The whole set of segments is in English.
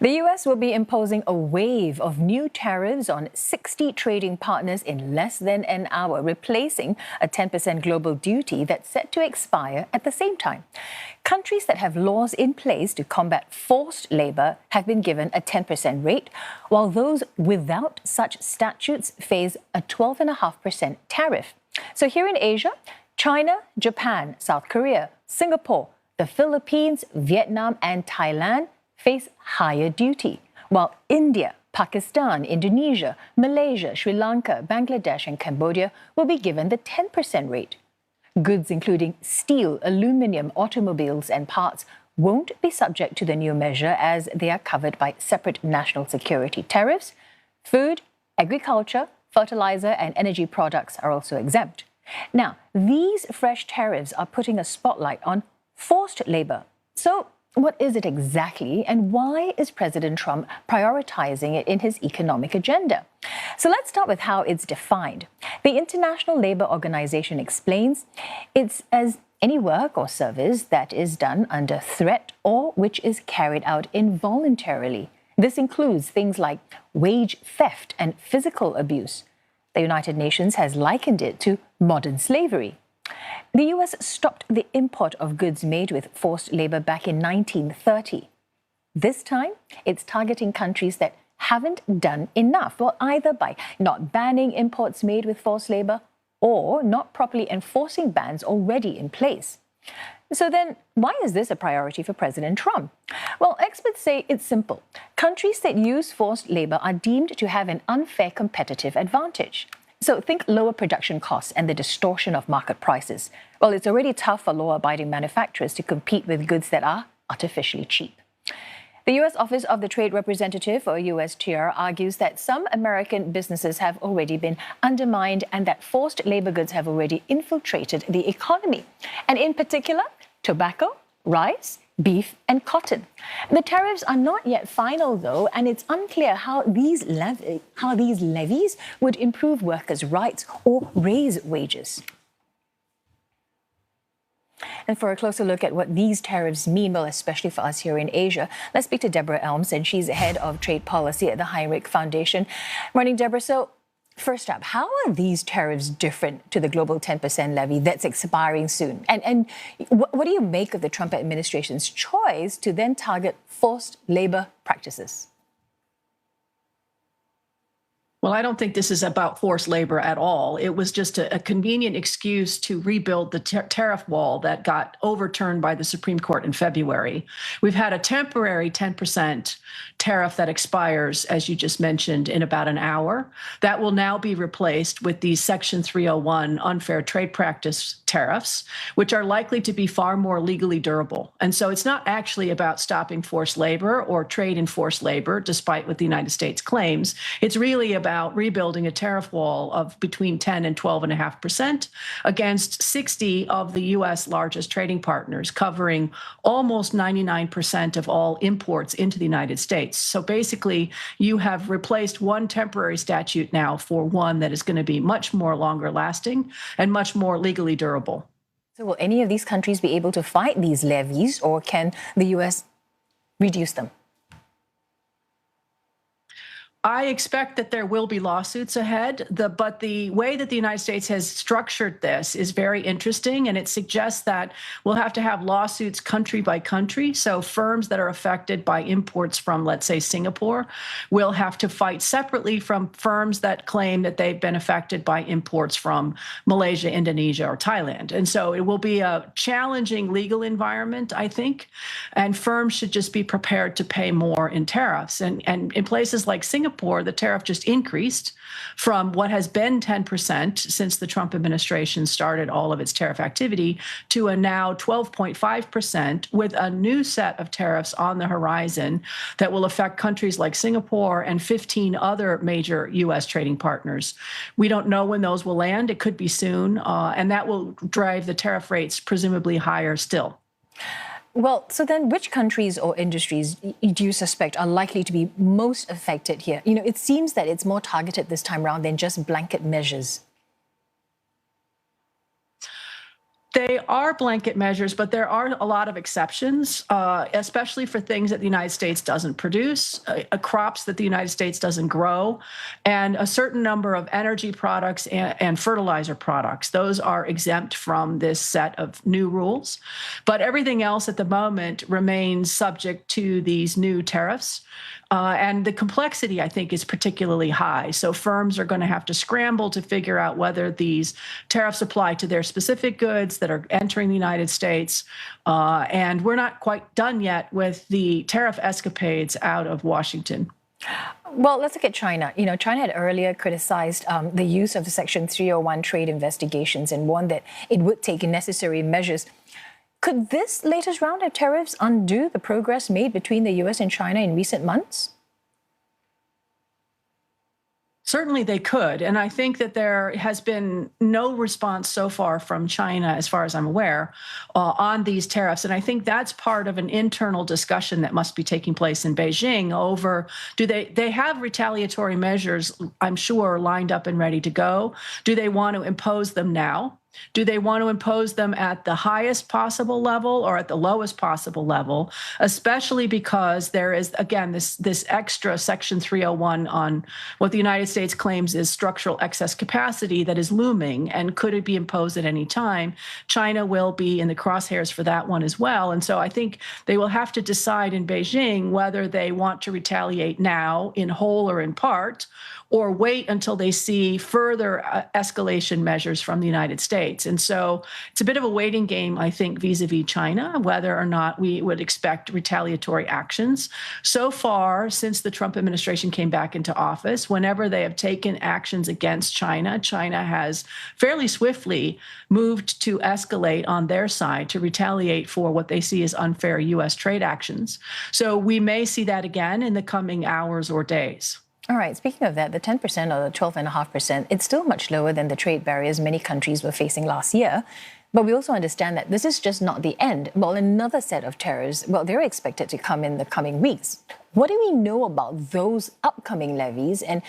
The U.S. will be imposing a wave of new tariffs on 60 trading partners in less than an hour, replacing a 10% global duty that's set to expire at the same time. Countries that have laws in place to combat forced labor have been given a 10% rate, while those without such statutes face a 12.5% tariff. So here in Asia, China, Japan, South Korea, Singapore, the Philippines, Vietnam and Thailand face higher duty, while India, Pakistan, Indonesia, Malaysia, Sri Lanka, Bangladesh and Cambodia will be given the 10% rate. Goods including steel, aluminium, automobiles and parts won't be subject to the new measure as they are covered by separate national security tariffs. Food, agriculture, fertilizer and energy products are also exempt. Now, these fresh tariffs are putting a spotlight on forced labor. So, what is it exactly, and why is President Trump prioritizing it in his economic agenda? So let's start with how it's defined. The International Labour Organization explains it's as any work or service that is done under threat or which is carried out involuntarily. This includes things like wage theft and physical abuse. The United Nations has likened it to modern slavery. The U.S. stopped the import of goods made with forced labor back in 1930. This time, it's targeting countries that haven't done enough, well, either by not banning imports made with forced labor or not properly enforcing bans already in place. So then, why is this a priority for President Trump? Well, experts say it's simple. Countries that use forced labor are deemed to have an unfair competitive advantage. So think lower production costs and the distortion of market prices. Well, it's already tough for law-abiding manufacturers to compete with goods that are artificially cheap. The U.S. Office of the Trade Representative, or USTR, argues that some American businesses have already been undermined and that forced labor goods have already infiltrated the economy. And in particular, tobacco, rice, beef and cotton. The tariffs are not yet final, though, and it's unclear how these levies would improve workers' rights or raise wages. And for a closer look at what these tariffs mean, well, especially for us here in Asia, let's speak to Deborah Elms, and she's head of trade policy at the Hinrich Foundation. Morning, Deborah. So, first up, how are these tariffs different to the global 10% levy that's expiring soon? And what do you make of the Trump administration's choice to then target forced labor practices? Well, I don't think this is about forced labor at all. It was just a convenient excuse to rebuild the tariff wall that got overturned by the Supreme Court in February. We've had a temporary 10% tariff that expires, as you just mentioned, in about an hour. That will now be replaced with these Section 301 unfair trade practice tariffs, which are likely to be far more legally durable. And so it's not actually about stopping forced labor or trade in forced labor, despite what the United States claims. It's really about rebuilding a tariff wall of between 10 and 12.5% against 60 of the U.S. largest trading partners, covering almost 99% of all imports into the United States. So basically, you have replaced one temporary statute now for one that is going to be much more longer lasting and much more legally durable. So will any of these countries be able to fight these levies, or can the U.S. reduce them? I expect that there will be lawsuits ahead, but the way that the United States has structured this is very interesting, and it suggests that we'll have to have lawsuits country by country. So firms that are affected by imports from, let's say, Singapore, will have to fight separately from firms that claim that they've been affected by imports from Malaysia, Indonesia, or Thailand. And so it will be a challenging legal environment, I think, and firms should just be prepared to pay more in tariffs. And in places like Singapore, the tariff just increased from what has been 10% since the Trump administration started all of its tariff activity to a now 12.5% with a new set of tariffs on the horizon that will affect countries like Singapore and 15 other major U.S. trading partners. We don't know when those will land. It could be soon, and that will drive the tariff rates presumably higher still. Well, so then which countries or industries do you suspect are likely to be most affected here? You know, it seems that it's more targeted this time around than just blanket measures. They are blanket measures, but there are a lot of exceptions, especially for things that the United States doesn't produce, crops that the United States doesn't grow, and a certain number of energy products and fertilizer products. Those are exempt from this set of new rules. But everything else at the moment remains subject to these new tariffs. And the complexity, I think, is particularly high. So firms are going to have to scramble to figure out whether these tariffs apply to their specific goods that are entering the United States. And we're not quite done yet with the tariff escapades out of Washington. Well, let's look at China. You know, China had earlier criticized the use of the Section 301 trade investigations and warned that it would take necessary measures. Could this latest round of tariffs undo the progress made between the U.S. and China in recent months? Certainly they could. And I think that there has been no response so far from China, as far as I'm aware, on these tariffs. And I think that's part of an internal discussion that must be taking place in Beijing over, they have retaliatory measures, I'm sure, lined up and ready to go. Do they want to impose them now? Do they want to impose them at the highest possible level or at the lowest possible level, especially because there is, again, this extra Section 301 on what the United States claims is structural excess capacity that is looming, and could it be imposed at any time? China will be in the crosshairs for that one as well. And so I think they will have to decide in Beijing whether they want to retaliate now in whole or in part, or wait until they see further escalation measures from the United States. And so it's a bit of a waiting game, I think, vis-a-vis China, whether or not we would expect retaliatory actions. So far, since the Trump administration came back into office, whenever they have taken actions against China, China has fairly swiftly moved to escalate on their side to retaliate for what they see as unfair U.S. trade actions. So we may see that again in the coming hours or days. All right. Speaking of that, the 10% or the 12.5%, it's still much lower than the trade barriers many countries were facing last year. But we also understand that this is just not the end. Well, another set of tariffs, well, they're expected to come in the coming weeks. What do we know about those upcoming levies, and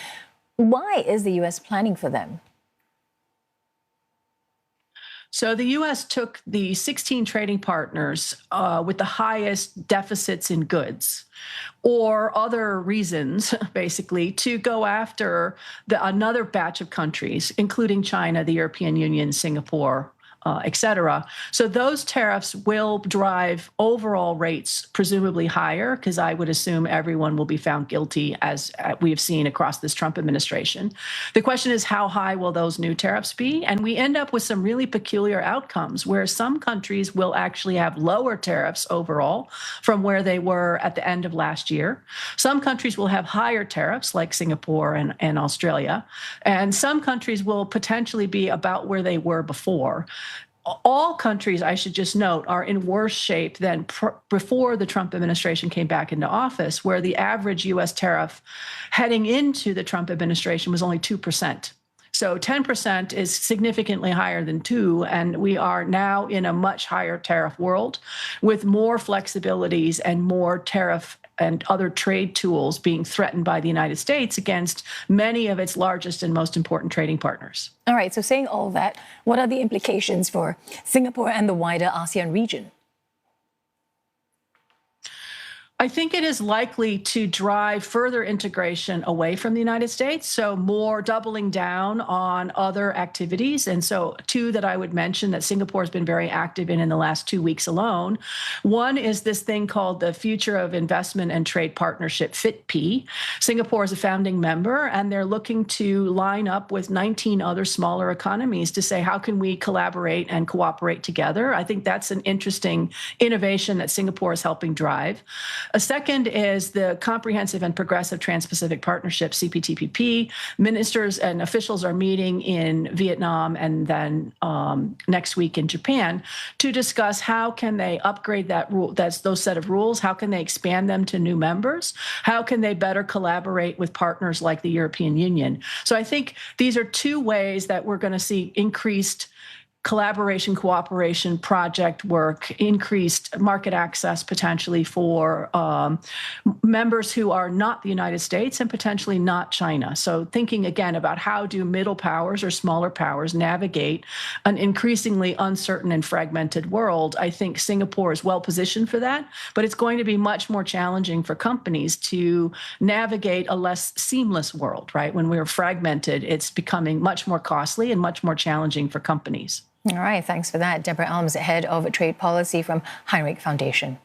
why is the U.S. planning for them? So the U.S. took the 16 trading partners with the highest deficits in goods or other reasons, basically, to go after another batch of countries, including China, the European Union, Singapore, et cetera. So those tariffs will drive overall rates presumably higher, because I would assume everyone will be found guilty, as we have seen across this Trump administration. The question is, how high will those new tariffs be? And we end up with some really peculiar outcomes where some countries will actually have lower tariffs overall from where they were at the end of last year. Some countries will have higher tariffs, like Singapore and Australia. And some countries will potentially be about where they were before. All countries, I should just note, are in worse shape than before the Trump administration came back into office, where the average U.S. tariff heading into the Trump administration was only 2%. So 10% is significantly higher than 2%, and we are now in a much higher tariff world with more flexibilities and more tariff and other trade tools being threatened by the United States against many of its largest and most important trading partners. All right, so saying all that, what are the implications for Singapore and the wider ASEAN region? I think it is likely to drive further integration away from the United States, so more doubling down on other activities. And so two that I would mention that Singapore has been very active in the last 2 weeks alone. One is this thing called the Future of Investment and Trade Partnership, FITP. Singapore is a founding member, and they're looking to line up with 19 other smaller economies to say, how can we collaborate and cooperate together? I think that's an interesting innovation that Singapore is helping drive. A second is the Comprehensive and Progressive Trans-Pacific Partnership, CPTPP. Ministers and officials are meeting in Vietnam and then next week in Japan to discuss how can they upgrade those set of rules, how can they expand them to new members, how can they better collaborate with partners like the European Union. So I think these are two ways that we're going to see increased collaboration, cooperation, project work, increased market access potentially for members who are not the United States and potentially not China. So thinking again about how do middle powers or smaller powers navigate an increasingly uncertain and fragmented world, I think Singapore is well positioned for that, but it's going to be much more challenging for companies to navigate a less seamless world, right? When we're fragmented, it's becoming much more costly and much more challenging for companies. All right, thanks for that. Deborah Elms, head of trade policy from Hinrich Foundation.